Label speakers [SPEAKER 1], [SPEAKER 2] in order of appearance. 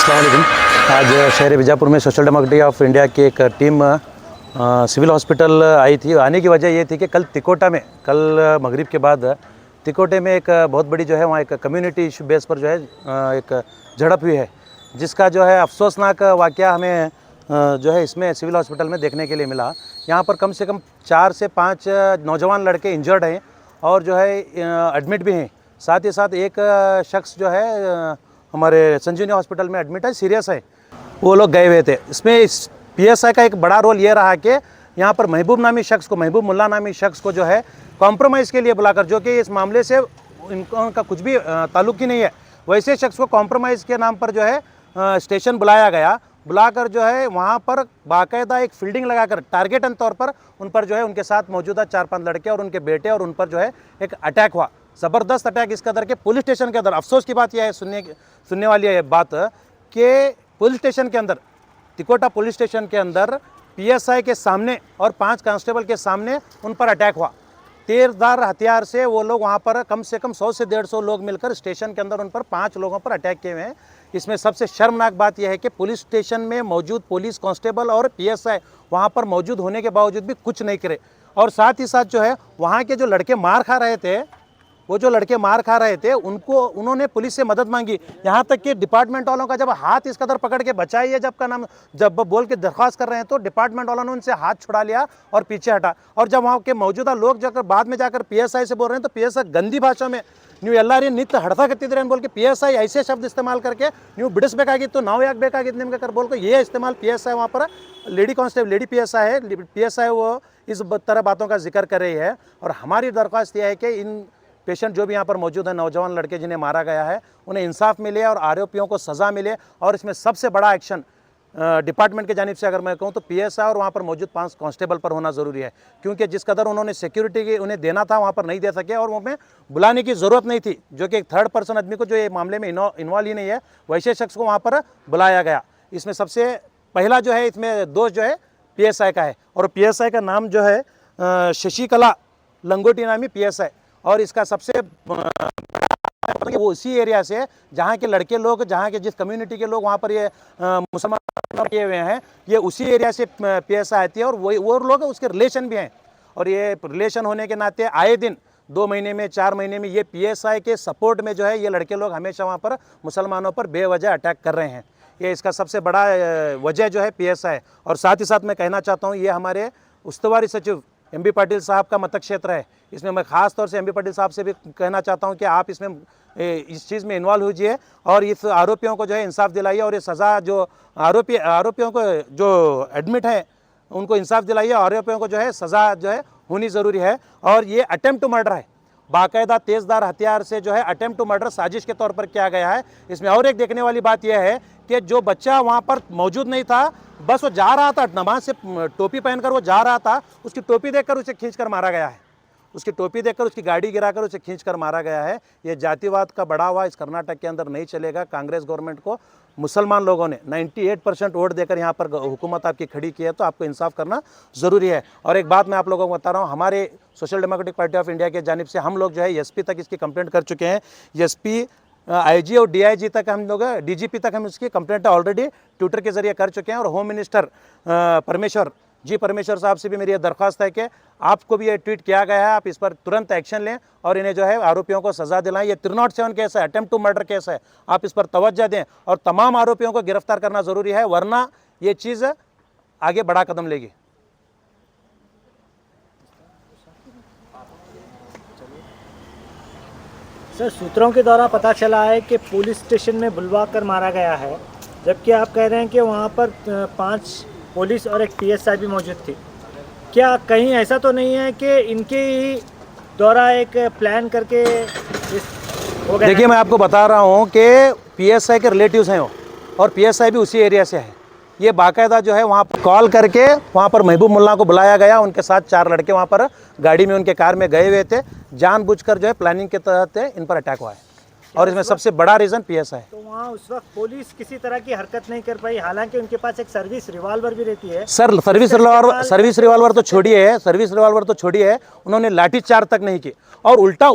[SPEAKER 1] अस्सलाम वालेकुम। आज शहर बीजापुर में सोशल डेमोक्रेटिक ऑफ इंडिया की एक टीम सिविल हॉस्पिटल आई थी। आने की वजह ये थी कि कल मगरिब के बाद तिकोटे में एक बहुत बड़ी जो है वहाँ एक कम्युनिटी इशू बेस पर जो है एक झड़प हुई है, जिसका जो है अफसोसनाक वाक़या हमें जो है इसमें सिविल हॉस्पिटल में देखने के लिए मिला। यहाँ पर कम से कम 4 से 5 नौजवान लड़के इंजर्ड हैं और जो है एडमिट भी हैं। साथ ही साथ एक शख्स जो है हमारे संजीवनी हॉस्पिटल में एडमिट है, सीरियस है। वो लोग गए हुए थे। इसमें इस पीएसआई का एक बड़ा रोल ये रहा कि यहाँ पर महबूब मुल्ला नामी शख्स को जो है कॉम्प्रोमाइज़ के लिए बुलाकर, जो कि इस मामले से उनका कुछ भी ताल्लुक ही नहीं है, वैसे शख्स को कॉम्प्रोमाइज़ के नाम पर जो है स्टेशन बुलाया गया। बुलाकर जो है वहाँ पर बाकायदा एक फील्डिंग लगाकर टारगेटन तौर पर उन पर जो है उनके साथ मौजूदा 4-5 लड़के और उनके बेटे और उन पर जो है एक अटैक हुआ, ज़बरदस्त अटैक। इस कदर के पुलिस स्टेशन के अंदर अफसोस की बात यह है, सुनने वाली है बात कि पुलिस स्टेशन के अंदर, तिकोटा पुलिस स्टेशन के अंदर पीएसआई के सामने और 5 कांस्टेबल के सामने उन पर अटैक हुआ। तेज़धार हथियार से वो लोग वहाँ पर कम से कम 100 से 150 लोग मिलकर स्टेशन के अंदर उन पर 5 लोगों पर अटैक किए हुए हैं। इसमें सबसे शर्मनाक बात यह है कि पुलिस स्टेशन में मौजूद पुलिस कांस्टेबल और पीएसआई वहाँ पर मौजूद होने के बावजूद भी कुछ नहीं करे। और साथ ही साथ जो है वहाँ के जो लड़के मार खा रहे थे, उन्होंने पुलिस से मदद मांगी। यहाँ तक कि डिपार्टमेंट वालों का जब हाथ इस कदर पकड़ के बचाइए जब बोल के दरख्वास्त कर रहे हैं, तो डिपार्टमेंट वालों ने उनसे हाथ छुड़ा लिया और पीछे हटा। और जब वहाँ के मौजूदा लोग जाकर बाद में जाकर पीएसआई से बोल रहे हैं, तो पीएसआई गंदी भाषा में ನೀವು ಎಲ್ಲಾರಿ नित्य हड़ता करते बोल के पीएसआई ऐसे शब्द इस्तेमाल करके ನೀವು बिडिसಬೇಕಾಗಿತ್ತು ನಾವು ಯಾಕೆ ಬೇಕಾಗಿತ್ತು निम्न कर बोल के ये इस्तेमाल पीएसआई वहाँ पर लेडी पीएसआई है, पीएसआई वो इस तरह बातों का जिक्र कर रही है। और हमारी दरख्वास्त यह है कि इन पेशेंट जो भी यहाँ पर मौजूद है, नौजवान लड़के जिन्हें मारा गया है, उन्हें इंसाफ मिले और आरोपियों को सज़ा मिले। और इसमें सबसे बड़ा एक्शन डिपार्टमेंट की जानिब से अगर मैं कहूँ तो पीएसआई और वहाँ पर मौजूद 5 कांस्टेबल पर होना ज़रूरी है, क्योंकि जिस कदर उन्होंने सिक्योरिटी की उन्हें देना था वहाँ पर नहीं दे सके और उन्हें बुलाने की ज़रूरत नहीं थी, जो कि एक थर्ड पर्सन आदमी को जो ये मामले में इन्वॉल्व ही नहीं है, वैसे शख्स को वहाँ पर बुलाया गया। इसमें सबसे पहला जो है इसमें दोष जो है पीएसआई का है, और पीएसआई का नाम जो है शशिकला लंगोटी नामी पीएसआई। और इसका सबसे वो उसी एरिया से जहाँ के लड़के लोग, जहाँ के जिस कम्युनिटी के लोग वहाँ पर ये मुसलमान किए हुए हैं, ये उसी एरिया से पीएसआई आती है और वो लोग उसके रिलेशन भी हैं। और ये रिलेशन होने के नाते आए दिन 2 महीने में 4 महीने में ये पीएसआई के सपोर्ट में जो है ये लड़के लोग हमेशा वहाँ पर मुसलमानों पर बेवजह अटैक कर रहे हैं। ये इसका सबसे बड़ा वजह जो है पीएसआई। और साथ ही साथ मैं कहना चाहता हूँ, ये हमारे उस्तवारी सचिव एमबी पाटिल साहब का मतक क्षेत्र है। इसमें मैं ख़ास तौर से एमबी पाटिल साहब से भी कहना चाहता हूं कि आप इसमें इस चीज़ में इन्वॉल्व होइए और इस आरोपियों को जो है इंसाफ दिलाइए, और ये सज़ा जो आरोपियों को जो एडमिट हैं उनको इंसाफ दिलाइए। आरोपियों को जो है सज़ा जो है होनी ज़रूरी है। और ये अटेम्प्ट टू मर्डर है, बाकायदा तेज़धार हथियार से जो है अटेम्प्ट टू मर्डर साजिश के तौर पर किया गया है। इसमें और एक देखने वाली बात यह है कि जो बच्चा वहाँ पर मौजूद नहीं था, बस वो जा रहा था, नमाज से टोपी पहनकर वो जा रहा था, उसकी टोपी देखकर उसे खींचकर मारा गया है। उसकी टोपी देखकर उसकी गाड़ी गिराकर उसे खींचकर मारा गया है। ये जातिवाद का बढ़ावा इस कर्नाटक के अंदर नहीं चलेगा। कांग्रेस गवर्नमेंट को मुसलमान लोगों ने 98% वोट देकर यहाँ पर हुकूमत आपकी खड़ी की है, तो आपको इंसाफ करना ज़रूरी है। और एक बात मैं आप लोगों को बता रहा हूँ, हमारे social democratic party of India के जानिब से हम लोग जो है एसपी तक इसकी कंप्लेंट कर चुके हैं। एसपी, आईजी और डीआईजी तक हम लोग, डीजीपी तक हम इसकी कंप्लेंट ऑलरेडी ट्विटर के जरिए कर चुके हैं। और होम मिनिस्टर परमेश्वर साहब से भी मेरी ये दरख्वास्त है कि आपको भी ये ट्वीट किया गया है, आप इस पर तुरंत एक्शन लें और इन्हें जो है आरोपियों को सज़ा दिलाएं। ये 307 केस है, अटेम्प्ट टू मर्डर केस है, आप इस पर तवज्जो दें और तमाम आरोपियों को गिरफ्तार करना ज़रूरी है, वरना ये चीज़ आगे बड़ा कदम लेगी।
[SPEAKER 2] सर, सूत्रों के द्वारा पता चला है कि पुलिस स्टेशन में बुलवा कर मारा गया है, जबकि आप कह रहे हैं कि वहाँ पर 5 पुलिस और एक पीएसआई भी मौजूद थी। क्या कहीं ऐसा तो नहीं है कि इनके ही द्वारा एक प्लान करके हो गया?
[SPEAKER 1] देखिए, मैं आपको बता रहा हूँ कि पीएसआई के रिलेटिव्स हैं वो, और पीएसआई भी उसी एरिया से है। ये बाकायदा जो है वहाँ पर कॉल करके वहाँ पर महबूब मुल्ला को बुलाया गया, उनके साथ 4 लड़के वहाँ पर गाड़ी में उनके कार में गए हुए थे, जानबूझकर जो है प्लानिंग के तहत इन पर अटैक हुआ है। और इसमें सबसे बड़ा रीज़न पीएसआई है।
[SPEAKER 2] तो वहाँ उस वक्त पुलिस किसी तरह की हरकत नहीं कर पाई, हालांकि उनके पास एक सर्विस रिवॉल्वर भी रहती है।
[SPEAKER 1] सर, सर्विस रिवॉल्वर तो छोड़िए, उन्होंने लाठीचार्ज तक नहीं की और उल्टा